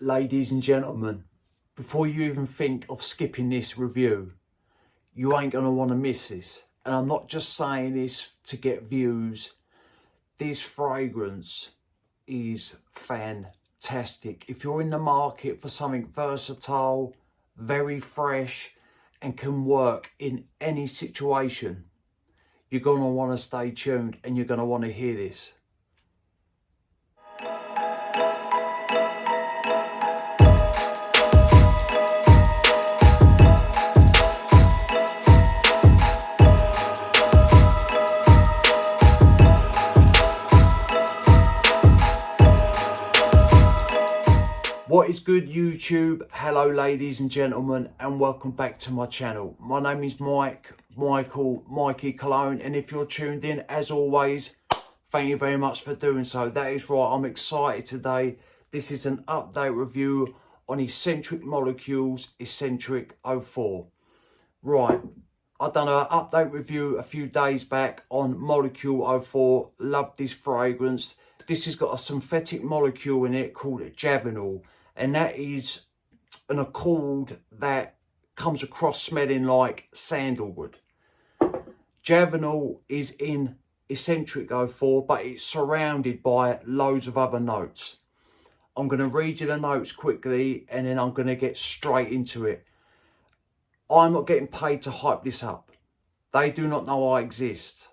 Ladies and gentlemen, before you even think of skipping this review, you ain't going to want to miss this. And I'm not just saying this to get views. This fragrance is fantastic. If you're in the market for something versatile, very fresh, and can work in any situation, you're going to want to stay tuned and you're going to want to hear this. What is good, YouTube? Hello ladies and gentlemen, and welcome back to my channel. My name is Mikey Cologne, and if you're tuned in, as always, thank you very much for doing so. That is right, I'm excited today. This is an update review on Escentric Molecules Escentric 04. Right, I've done an update review a few days back on Molecule 04. Love this fragrance. This has got a synthetic molecule in it called Javanol. And that is an accord that comes across smelling like sandalwood. Javanol is in Escentric 04, but it's surrounded by loads of other notes. I'm going to read you the notes quickly and then I'm going to get straight into it. I'm not getting paid to hype this up. They do not know I exist.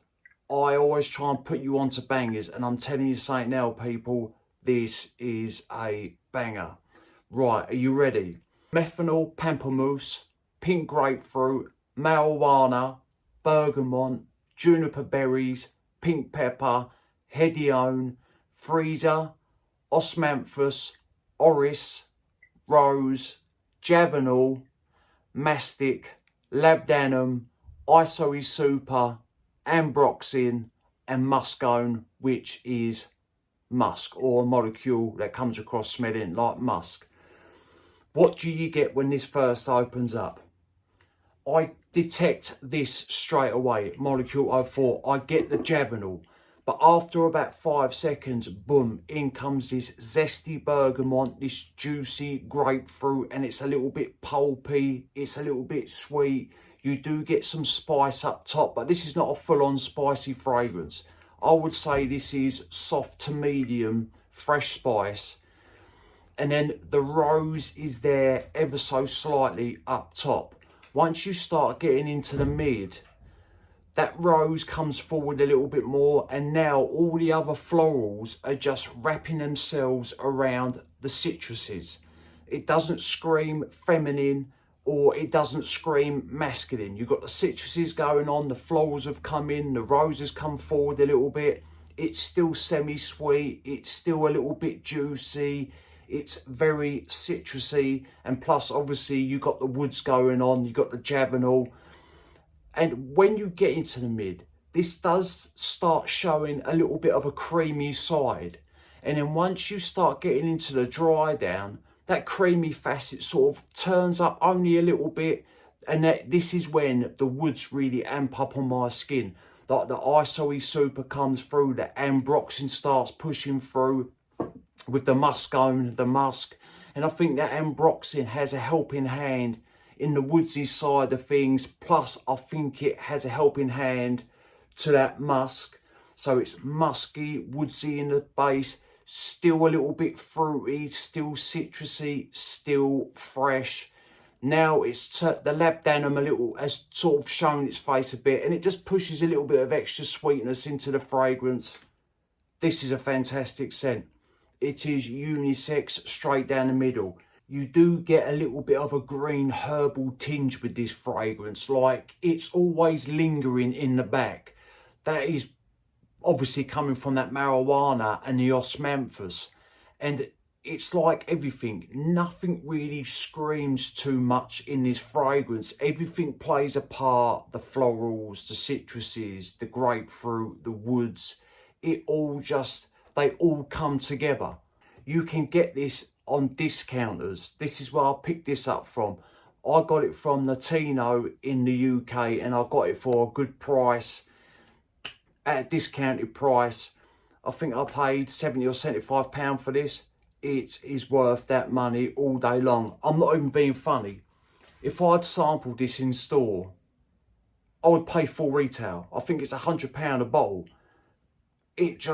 I always try and put you onto bangers, and I'm telling you something now, people, this is a banger. Right, are you ready? Methanol, pamplemousse, pink grapefruit, marijuana, bergamot, juniper berries, pink pepper, hedione, freezer, osmanthus, orris, rose, javanol, mastic, labdanum, isoesuper, ambroxan, and muscone, which is musk, or a molecule that comes across smelling like musk. What do you get when this first opens up? I detect this straight away, Molecule 04. I get the Javanol. But after about 5 seconds, boom, in comes this zesty bergamot, this juicy grapefruit, and it's a little bit pulpy, it's a little bit sweet. You do get some spice up top, but this is not a full-on spicy fragrance. I would say this is soft to medium, fresh spice. And then the rose is there ever so slightly up top. Once you start getting into the mid, that rose comes forward a little bit more, and now all the other florals are just wrapping themselves around the citruses. It doesn't scream feminine or it doesn't scream masculine. You've got the citruses going on, the florals have come in, the roses come forward a little bit. It's still semi-sweet, it's still a little bit juicy. It's very citrusy, and plus obviously you got the woods going on, you got the Javanol. And when you get into the mid, this does start showing a little bit of a creamy side. And then once you start getting into the dry down, that creamy facet sort of turns up only a little bit. And this is when the woods really amp up on my skin. Like the isoesuper comes through, the ambroxan starts pushing through, with the muscone, the musk. And I think that ambroxan has a helping hand in the woodsy side of things. Plus, I think it has a helping hand to that musk. So it's musky, woodsy in the base, still a little bit fruity, still citrusy, still fresh. Now it's the labdanum a little has sort of shown its face a bit, and it just pushes a little bit of extra sweetness into the fragrance. This is a fantastic scent. It is unisex, straight down the middle. You do get a little bit of a green herbal tinge with this fragrance, like it's always lingering in the back. That is obviously coming from that marijuana and the osmanthus. And it's like everything, nothing really screams too much in this fragrance. Everything plays a part, the florals, the citruses, the grapefruit, the woods. It all just, they all come together. You can get this on discounters. This is where I picked this up from. I got it from Latino in the UK, and I got it for a good price, at a discounted price. I think I paid £70 or £75 for this. it is worth that money all day long. I'm not even being funny. If I'd sampled this in store, I would pay full retail. I think it's £100 a bottle. It's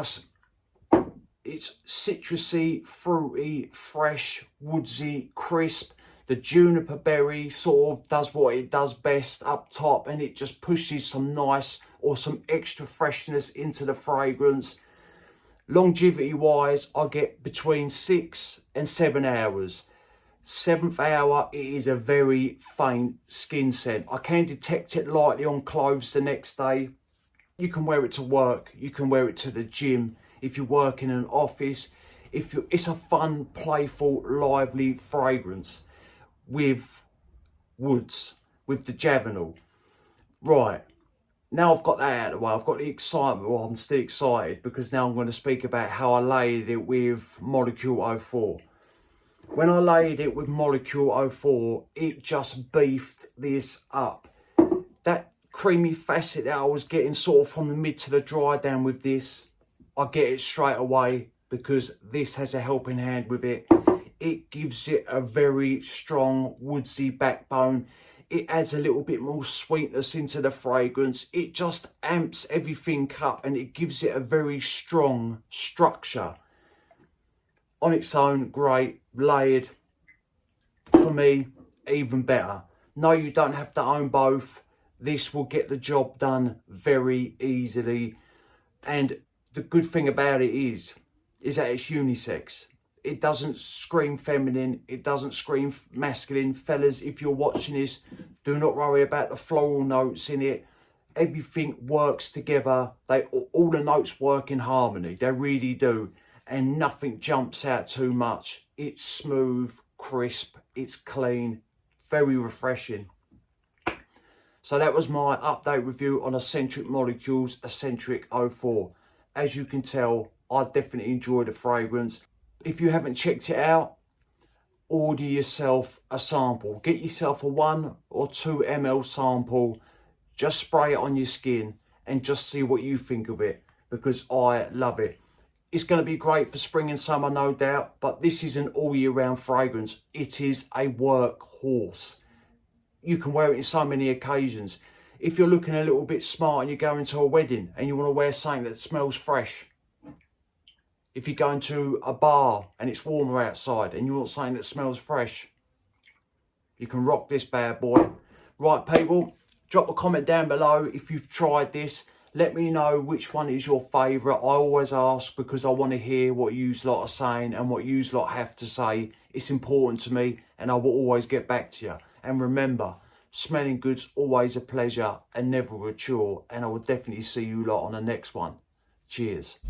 citrusy, fruity, fresh, woodsy, crisp. The juniper berry sort of does what it does best up top, and it just pushes some nice or some extra freshness into the fragrance. Longevity wise, I get between 6 and 7 hours. 7th hour, it is a very faint skin scent. I can detect it lightly on clothes the next day. You can wear it to work, you can wear it to the gym, if you work in an office. It's a fun, playful, lively fragrance with woods, with the Javanal. Right, now I've got that out of the way, I've got the excitement. Well, I'm still excited because now I'm going to speak about how I layered it with Molecule 04. When I layered it with Molecule 04, it just beefed this up. That creamy facet that I was getting sort of from the mid to the dry down with this, I get it straight away because this has a helping hand with it. It gives it a very strong woodsy backbone. It adds a little bit more sweetness into the fragrance. It just amps everything up and it gives it a very strong structure. On its own, great. Layered, for me, even better. No, you don't have to own both. This will get the job done very easily. And the good thing about it is that it's unisex. It doesn't scream feminine. It doesn't scream masculine. Fellas, if you're watching this, do not worry about the floral notes in it. Everything works together. All the notes work in harmony. They really do. And nothing jumps out too much. It's smooth, crisp, it's clean, very refreshing. So that was my update review on Escentric Molecules Escentric 04. As you can tell, I definitely enjoy the fragrance. If you haven't checked it out, order yourself a sample. Get yourself a 1 or 2 ml sample. Just spray it on your skin and just see what you think of it, because I love it. It's going to be great for spring and summer, no doubt, but this is an all year round fragrance. It is a workhorse. You can wear it in so many occasions. If you're looking a little bit smart and you're going to a wedding and you want to wear something that smells fresh. If you're going to a bar and it's warmer outside and you want something that smells fresh, you can rock this bad boy. Right, people, drop a comment down below if you've tried this. Let me know which one is your favourite. I always ask because I want to hear what you lot are saying and what you lot have to say. It's important to me and I will always get back to you. And remember, smelling good's always a pleasure and never a chore. And I will definitely see you lot on the next one. Cheers.